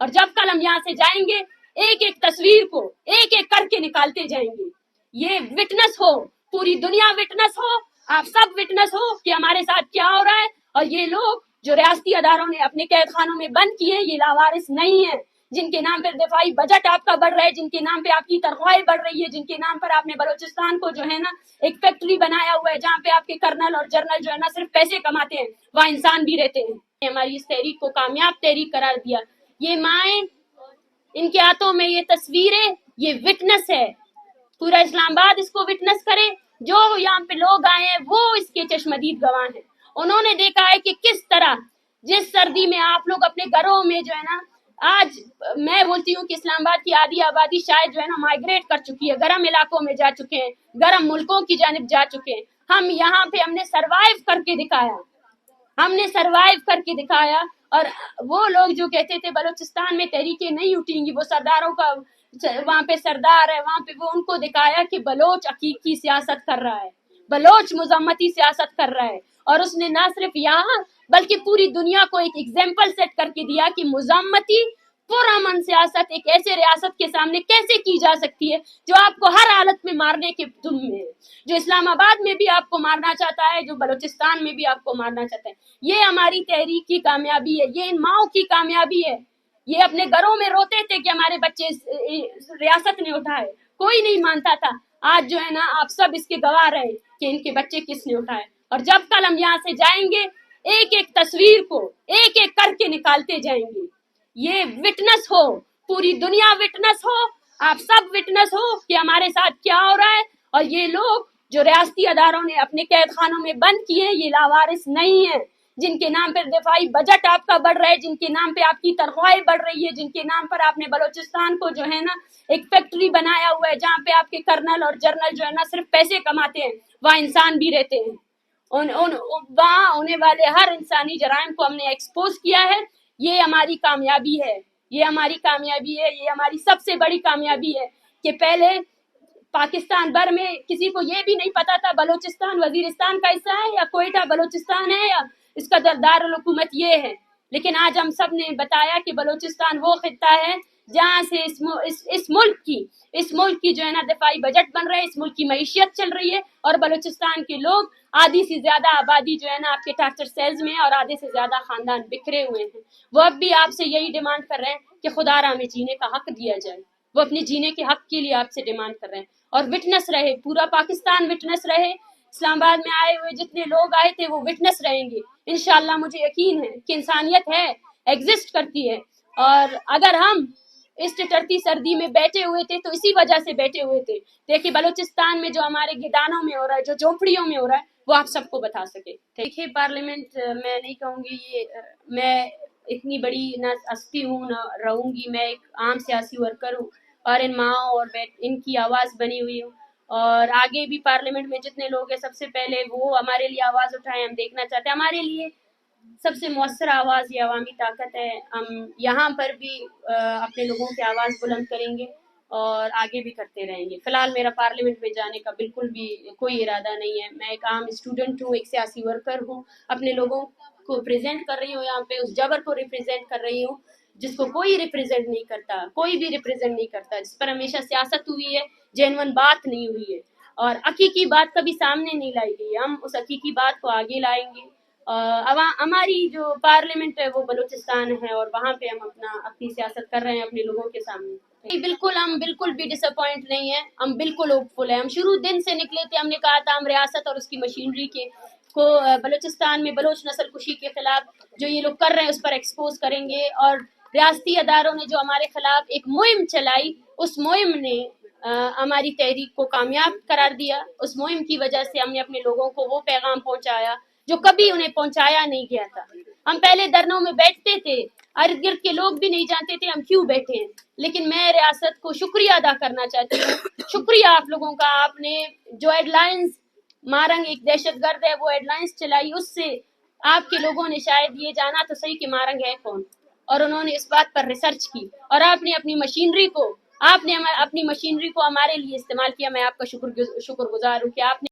اور جب کل ہم یہاں سے جائیں گے ایک ایک تصویر کو ایک ایک کر کے نکالتے جائیں گے. یہ وٹنس ہو, پوری دنیا وٹنس ہو, آپ سب وٹنس ہو کہ ہمارے ساتھ کیا ہو رہا ہے. اور یہ لوگ جو ریاستی اداروں نے اپنے قید خانوں میں بند کیے ہیں یہ لاوارث نہیں ہیں, جن کے نام پر دفاعی بجٹ آپ کا بڑھ رہا ہے, جن کے نام پہ آپ کی تنخواہیں بڑھ رہی ہے, جن کے نام پر آپ نے بلوچستان کو جو ہے نا ایک فیکٹری بنایا ہوا ہے جہاں پہ آپ کے کرنل اور جرنل جو ہے نا صرف پیسے کماتے ہیں, وہاں انسان بھی رہتے ہیں. ہماری اس تحریک کو کامیاب تحریک قرار دیا. یہ مائیں, ان کے ہاتھوں میں یہ تصویریں, یہ وٹنس ہے. پورا اسلام آباد اس کو وٹنس کرے. جو یہاں پہ لوگ آئے ہیں وہ اس کے چشمدید گواہ ہیں. انہوں نے دیکھا ہے کہ کس طرح جس سردی میں آپ لوگ اپنے گھروں میں جو ہے نا, آج میں بولتی ہوں کہ اسلام آباد کی آدھی آبادی شاید جو ہے نا مائگریٹ کر چکی ہے, گرم علاقوں میں جا چکے ہیں, گرم ملکوں کی جانب جا چکے ہیں. ہم یہاں پہ ہم نے سروائیو کر کے دکھایا, ہم نے سروائیو کر کے دکھایا. اور وہ لوگ جو کہتے تھے بلوچستان میں تحریکیں نہیں اٹھیں گی, وہ سرداروں کا وہاں پہ سردار ہے, وہاں پہ وہ ان کو دکھایا کہ بلوچ حقیقی سیاست کر رہا ہے, بلوچ مزمتی سیاست کر رہا ہے. اور اس نے نہ صرف یہاں بلکہ پوری دنیا کو ایک ایگزامپل سیٹ کر کے دیا کہ مزمتی پرامن سیاست ایک ایسے ریاست کے سامنے کیسے کی جا سکتی ہے جو آپ کو ہر حالت میں مارنے کے دم میں ہے, جو اسلام آباد میں بھی آپ کو مارنا چاہتا ہے, جو بلوچستان میں بھی آپ کو مارنا چاہتا ہے. یہ ہماری تحریک کی کامیابی ہے, یہ ان ماؤں کی کامیابی ہے. یہ اپنے گھروں میں روتے تھے کہ ہمارے بچے ریاست نے اٹھائے, کوئی نہیں مانتا تھا. آج جو ہے نا آپ سب اس کے گواہ رہے کہ ان کے بچے کس نے اٹھائے. اور جب کل ہم یہاں سے جائیں گے ایک ایک تصویر کو ایک ایک کر کے نکالتے جائیں گے. یہ وٹنس ہو, پوری دنیا وٹنس ہو, آپ سب وٹنس ہو کہ ہمارے ساتھ کیا ہو رہا ہے. اور یہ لوگ جو ریاستی اداروں نے اپنے قید خانوں میں بند کیے ہیں یہ لاوارث نہیں ہیں, جن کے نام پر دفاعی بجٹ آپ کا بڑھ رہا ہے, جن کے نام پہ آپ کی تنخواہیں بڑھ رہی ہے, جن کے نام پر آپ نے بلوچستان کو جو ہے نا ایک فیکٹری بنایا ہوا ہے جہاں پہ آپ کے کرنل اور جرنل جو ہے نا صرف پیسے کماتے ہیں, وہاں انسان بھی رہتے ہیں. وہاں ہونے والے ہر انسانی جرائم کو ہم نے ایکسپوز کیا ہے. یہ ہماری کامیابی ہے, یہ ہماری کامیابی ہے, یہ ہماری سب سے بڑی کامیابی ہے کہ پہلے پاکستان بھر میں کسی کو یہ بھی نہیں پتا تھا بلوچستان وزیرستان کا حصہ ہے یا کوئٹہ بلوچستان ہے یا اس کا دارالحکومت یہ ہے. لیکن آج ہم سب نے بتایا کہ بلوچستان وہ خطہ ہے جہاں سے اس ملک کی جو ہے نا دفاعی بجٹ بن رہا ہے, اس ملک کی معیشت چل رہی ہے. اور بلوچستان کے لوگ آدھی سے زیادہ آبادی جو ہے نا آپ کے ٹارچر سیلز میں ہے اور آدھے سے زیادہ خاندان بکھرے ہوئے ہیں. وہ اب بھی آپ سے یہی ڈیمانڈ کر رہے ہیں کہ خدا را ہمیں جینے کا حق دیا جائے. وہ اپنے جینے کے حق کے لیے آپ سے ڈیمانڈ کر رہے ہیں. اور وٹنس رہے, پورا پاکستان وٹنس رہے. اسلام آباد میں آئے ہوئے جتنے لوگ آئے تھے وہ وٹنس رہیں گے. انشاءاللہ مجھے یقین ہے کہ انسانیت ہے, ایگزسٹ کرتی ہے. اور اگر ہم اس ٹٹرتی سردی میں بیٹھے ہوئے تھے تو اسی وجہ سے بیٹھے ہوئے تھے. دیکھیے بلوچستان میں جو ہمارے گدانوں میں ہو رہا ہے, جو جھونپڑیوں میں ہو رہا ہے, وہ آپ سب کو بتا سکے. دیکھیے پارلیمنٹ میں نہیں کہوں گی یہ میں اتنی بڑی نہ ہستی ہوں نہ رہوں گی, میں ایک عام سیاسی ورکر ہوں اور ان ماؤں اور ان کی آواز بنی ہوئی ہوں. اور آگے بھی پارلیمنٹ میں جتنے لوگ ہیں سب سے پہلے وہ ہمارے لیے آواز اٹھائیں. ہم دیکھنا چاہتے ہیں ہمارے لیے سب سے مؤثر آواز یہ عوامی طاقت ہے. ہم یہاں پر بھی اپنے لوگوں کی آواز بلند کریں گے اور آگے بھی کرتے رہیں گے. فی الحال میرا پارلیمنٹ میں جانے کا بالکل بھی کوئی ارادہ نہیں ہے. میں ایک عام اسٹوڈنٹ ہوں, ایک سیاسی ورکر ہوں, اپنے لوگوں کو ریپرزینٹ کر رہی ہوں یہاں پہ, اس جبر کو ریپرزینٹ کر رہی ہوں جس کو کوئی ریپرزینٹ نہیں کرتا, کوئی بھی ریپرزینٹ نہیں کرتا, جس پر ہمیشہ سیاست ہوئی ہے, جینون بات نہیں ہوئی ہے اور حقیقی بات کبھی سامنے نہیں لائی گئی. ہم اس حقیقی بات کو آگے لائیں گے. ہماری جو پارلیمنٹ ہے وہ بلوچستان ہے اور وہاں پہ ہم اپنی سیاست کر رہے ہیں اپنے لوگوں کے سامنے. بالکل ہم بالکل بھی ڈس اپوائنٹ نہیں ہیں, ہم بالکل ہوپ فل ہیں. ہم شروع دن سے نکلے تھے, ہم نے کہا تھا ہم ریاست اور اس کی مشینری کو بلوچستان میں بلوچ نسل کشی کے خلاف جو یہ لوگ کر رہے ہیں اس پر ایکسپوز کریں گے. اور ریاستی اداروں نے جو ہمارے خلاف ایک مہم چلائی, اس مہم نے ہماری تحریک کو کامیاب قرار دیا. اس مہم کی وجہ سے ہم نے اپنے لوگوں کو وہ پیغام پہنچایا جو کبھی انہیں پہنچایا نہیں گیا تھا. ہم پہلے دھرنوں میں بیٹھتے تھے, ارد گرد کے لوگ بھی نہیں جانتے تھے ہم کیوں بیٹھے ہیں. لیکن میں ریاست کو شکریہ ادا کرنا چاہتی ہوں, شکریہ آپ لوگوں کا. آپ نے جو ہیڈ لائنز مارنگ ایک دہشت گرد ہے وہ ہیڈ لائنز چلائی, اس سے آپ کے لوگوں نے شاید یہ جانا تو صحیح کہ مارنگ ہے کون, اور انہوں نے اس بات پر ریسرچ کی اور آپ نے اپنی مشینری کو ہمارے لیے استعمال کیا. میں آپ کا شکر گزار ہوں کہ آپ نے